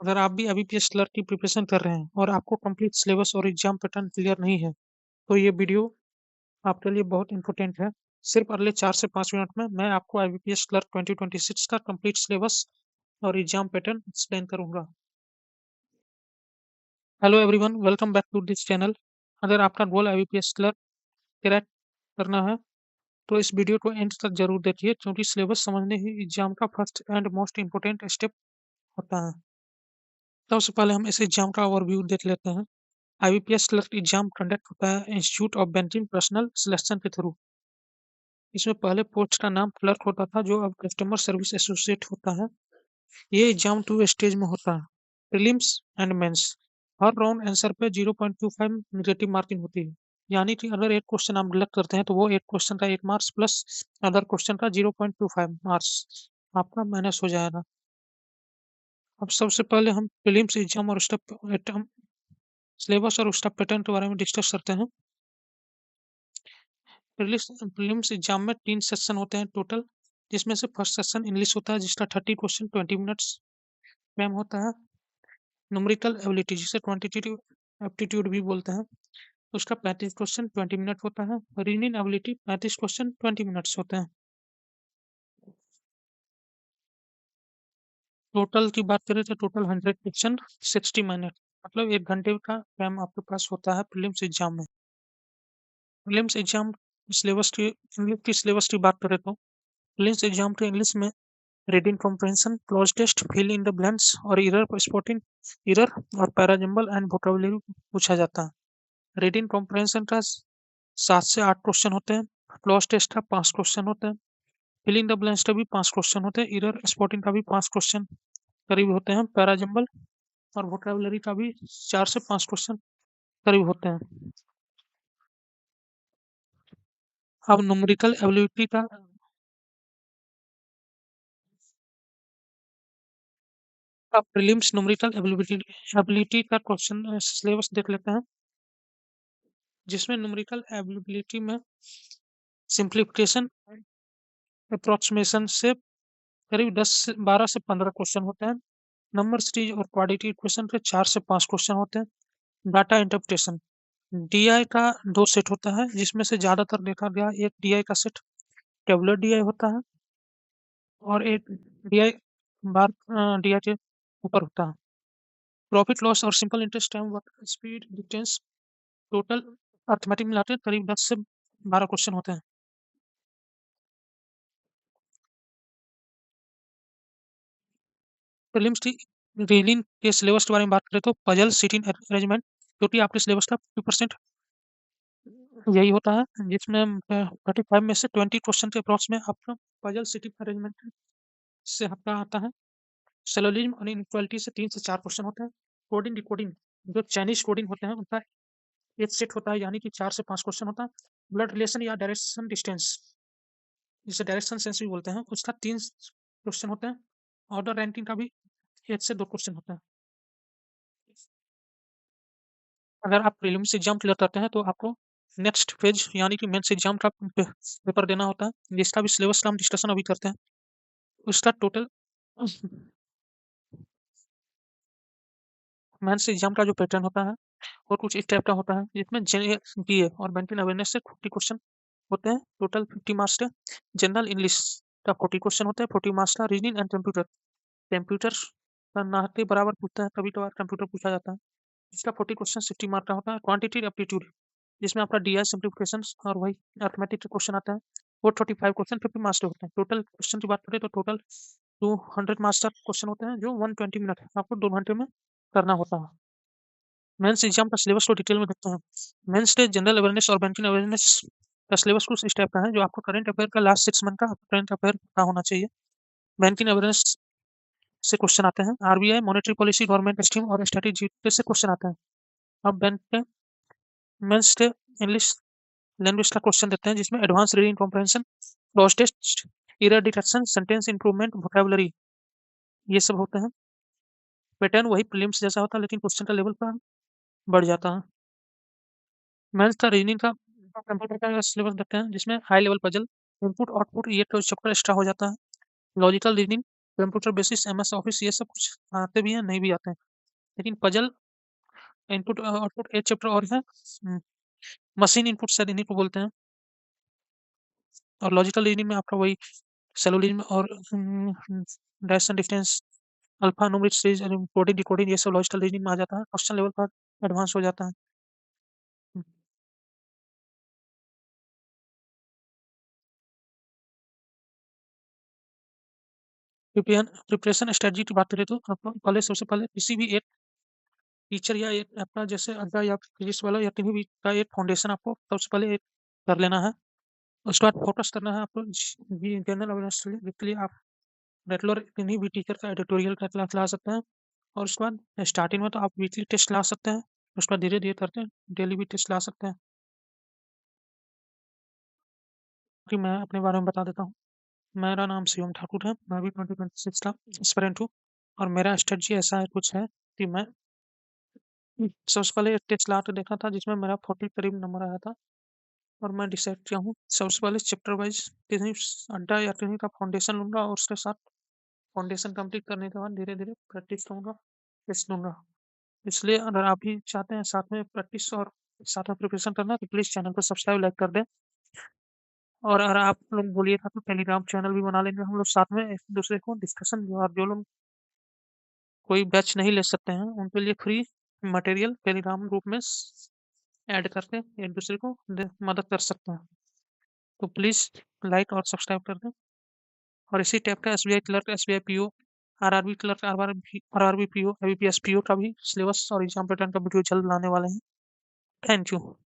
अगर आप भी IBPS क्लर्क की प्रिपरेशन कर रहे हैं और आपको कंप्लीट सिलेबस और एग्जाम पैटर्न क्लियर नहीं है, तो ये वीडियो आपके लिए बहुत इंपॉर्टेंट है। सिर्फ अगले 4 से 5 मिनट में मैं आपको IBPS क्लर्क 2026 का कंप्लीट सिलेबस और एग्जाम पैटर्न एक्सप्लेन करूंगा। Hello everyone, welcome back to this channel. अगर आपका गोल IBPS क्लर्क क्रैक करना है तो इस वीडियो को एंड तक जरूर देखिए, क्योंकि सिलेबस समझने ही एग्जाम का first and most important step होता है। सबसे पहले हम इस एग्जाम का ओवरव्यू देख लेते हैं। IBPS क्लर्क एग्जाम कंडक्ट होता है institute of banking personal selection के थ्रू। इसमें पहले पोस्ट का नाम क्लर्क होता था, जो अब कस्टमर सर्विस एसोसिएट होता है। ये एग्जाम 2 स्टेज में होता है, प्रीलिम्स एंड मेंस। हर राउंड आंसर पे 0.25 नेगेटिव मार्किंग होती है। यानी कि अगर एक क्वेश्चन आप गलत करते हैं तो वो एक क्वेश्चन का 1 मार्क्स प्लस अदर क्वेश्चन का 0.25 मार्क्स आपका माइनस हो जाएगा। अब सबसे पहले हम प्रीलिम्स एग्जाम और उसका सिलेबस और उसका पैटर्न के बारे में डिस्कस करते हैं। प्रीलिम्स एग्जाम में 3 सेक्शन होते हैं टोटल, जिसमें से फर्स्ट सेक्शन इंग्लिश होता है, जिसका 30 क्वेश्चन 20 मिनट्स में होता है। न्यूमेरिकल एबिलिटी, जिसे क्वांटिटेटिव एप्टीट्यूड भी बोलते हैं, उसका 35 क्वेश्चन 20 मिनट होता है। रीजनिंग एबिलिटी 35 क्वेश्चन 20 मिनट्स होते हैं। टोटल की बात करें तो टोटल 100 क्वेश्चन 60 मिनट, मतलब 1 घंटे का टाइम आपके पास होता है प्रीलिम्स एग्जाम में। प्रीलिम्स एग्जाम सिलेबस की इंग्लिश की सिलेबस की बात करें तो प्रीलिम्स एग्जाम के इंग्लिश में reading comprehension, cloze test, fill in the blanks और एरर स्पॉटिंग एरर और पैराजम्बल एंड वोकेबुलरी पूछा जाता है। रीडिंग कॉम्प्रहेंशन का 7 से 8 क्वेश्चन होते हैं। क्लोज टेस्ट का 5 क्वेश्चन होते हैं। फिल इन द ब्लैंक्स का भी 5 क्वेश्चन होते हैं। एरर स्पॉटिंग का भी 5 क्वेश्चन करीब होते हैं। पैराजम्बल और वोकेबुलरी का भी 4 से 5 क्वेश्चन करीब होते हैं। अब न्यूमेरिकल एबिलिटी का अब प्रीलिम्स न्यूमेरिकल एबिलिटी का क्वेश्चन सिलेबस देख लेते हैं, जिसमें न्यूमेरिकल एबिलिटी में सिंप्लीफिकेशन अप्रोक्सीमेशन से करीब 12 से 15 क्वेश्चन होते हैं। नंबर सीरीज और क्वाड्रेटिक इक्वेशन के 4 से 5 क्वेश्चन होते हैं। डाटा इंटरप्रिटेशन, डीआई का 2 सेट होता है, जिसमें से ज्यादातर देखा गया एक डीआई का सेट टेबुलर डीआई होता है और एक डीआई बार डीआई के ऊपर होता है। प्रॉफिट लॉस और simple interest time work speed distance, total arithmetic मिलाकर करीब 10 से 12 क्वेश्चन होते हैं। प्रीलिम्स की रीडिंग के सिलेबस के बारे में बात करें तो पजल सीटिंग अरेंजमेंट, जो कि आपके सिलेबस का 50% यही होता है, जिसमें 35 में से 20 क्वेश्चन के अप्रॉक्स में आपका पजल सीटिंग अरेंजमेंट से आपका आता है। सिलोजिज्म और इनइक्वालिटी से 3 से 4 क्वेश्चन होते हैं। कोडिंग डिकोडिंग, जो चाइनीज कोडिंग होते हैं, उनका एक सेट होता है, यानी कि 4 से 5 क्वेश्चन होता है। ब्लड रिलेशन या डायरेक्शन डिस्टेंस, जिसे डायरेक्शन सेंस भी बोलते हैं, उसका 3 क्वेश्चन होते हैं। ऑर्डर रैंकिंग का भी 1 से 2 क्वेश्चन होता है। अगर आप प्रीलिम्स एग्जाम क्लियर करते हैं तो आपको नेक्स्ट फेज यानी कि मेंस एग्जाम का पेपर देना होता है, जिसका भी सिलेबस का हम डिस्कशन अभी करते हैं। उसका टोटल मेंस एग्जाम का जो पैटर्न होता है वो कुछ इस टाइप का होता है, जिसमें जीए और बैंकिंग अवेयरनेस से 40 क्वेश्चन होते हैं, टोटल 50 मार्क्स के। जनरल इंग्लिश का 40 क्वेश्चन होता है, 40 मार्क्स का। रीजनिंग एंड कंप्यूटर, कंप्यूटर का ना के बराबर पूछता है, कभी कभार कंप्यूटर पूछा जाता है, इसका 40 क्वेश्चन 60 मार्क का होता है। क्वांटिटी एप्टीट्यूड, जिसमें आपका डीआई सिंप्लीफिकेशन और वही अर्थमेटिक के क्वेश्चन आते हैं, वो 45 क्वेश्चन 50 मार्क्स के होते हैं। टोटल क्वेश्चन की बात करें तो टोटल 200 मार्क्स का क्वेश्चन होते हैं, जो 120 मिनट आपको 2 घंटे में करना होता है। मेंस एग्जाम का सिलेबस को डिटेल में देखते हैं। मेंस के जनरल अवेयरनेस और बैंकिंग अवेयरनेस का सिलेबस कुछ इस टाइप का है, जो आपको करंट अफेयर का लास्ट 6 मंथ का करंट अफेयर पता होना चाहिए। बैंकिंग अवेयरनेस से क्वेश्चन आते हैं। RBI, monetary policy, government scheme और स्ट्रेटेजी से क्वेश्चन आते हैं। अब बैंक के मेंस के इंग्लिश लैंग्वेज का क्वेश्चन देते हैं, जिसमें advance reading comprehension, cloze test, error detection, sentence improvement, vocabulary, ये सब होते हैं। पैटर्न वही प्रीलिम्स जैसा होता है, लेकिन क्वेश्चन का लेवल पर बढ़ जाता है। मेंस का रीजनिंग का कंप्यूटर का सिलेबस देखते हैं, जिसमें high level puzzle, input output, ये तो चैप्टर एक्स्ट्रा हो जाता है। Logical reasoning, computer basis, MS office, ये सब कुछ आते भी हैं, नहीं भी आते हैं। लेकिन पजल, इनपुट आउटपुट, एक चैप्टर और है, मशीन इनपुट शायद इन्हीं को बोलते हैं। और लॉजिकल रीजनिंग में आपका वही सिलोजिज्म और direction difference, alpha numeric series, coding decoding, ये सब लॉजिकल रीजनिंग में आ जाता है। क्वेश्चन लेवल पर एडवांस हो जाता है। प्रिपरेशन स्ट्रेटजी की बात करें तो आपको पहले, सबसे पहले किसी भी एक टीचर या एक अपना जैसे अड्डा या फिजिक्स वाला या कहीं भी का एक फाउंडेशन आपको सबसे पहले एक कर लेना है। उसके बाद फोकस करना है आपको जनरल अवेयरनेस के लिए, जिसके लिए आप रेगुलर किन्हीं भी टीचर का एडिटोरियल का क्लास ला सकते हैं। और उसके बाद स्टार्टिंग में तो आप वीकली टेस्ट ला सकते हैं, उसके बाद धीरे धीरे करते हैं डेली भी टेस्ट ला सकते हैं। कि मैं अपने बारे में बता देता हूँ। मेरा नाम शिवम ठाकुर है, मैं भी 2026 का एस्पिरेंट हूँ। और मेरा स्ट्रेटजी ऐसा है कुछ है कि मैं सबसे पहले एक टेस्ट ला के देखा था जिसमें मेरा 40 करीब नंबर आया था। और मैं डिसाइड किया हूँ सबसे पहले चैप्टर वाइज किसी अड्डा या कहीं का फाउंडेशन लूंगा, और उसके साथ फाउंडेशन कंप्लीट करने के बाद धीरे धीरे प्रैक्टिस करूंगा, टेस्ट लूंगा। इसलिए अगर आप भी चाहते हैं साथ में प्रैक्टिस और साथ में प्रिपरेशन करना, तो प्लीज़ चैनल को सब्सक्राइब लाइक कर दें। और अगर आप लोग बोलिएगा तो टेलीग्राम चैनल भी बना लेंगे हम लोग साथ में, एक दूसरे को डिस्कशन, और जो लोग कोई बैच नहीं ले सकते हैं उनके लिए फ्री मटेरियल टेलीग्राम ग्रुप में ऐड करके एक दूसरे को मदद कर सकते हैं। तो प्लीज़ लाइक और सब्सक्राइब कर दें। और इसी टाइप का SBI clerk, SBI PO, RRB clerk, RRB PO, IBPS PO का भी सिलेबस और एग्जाम पैटर्न का वीडियो जल्द लाने वाले हैं। Thank you.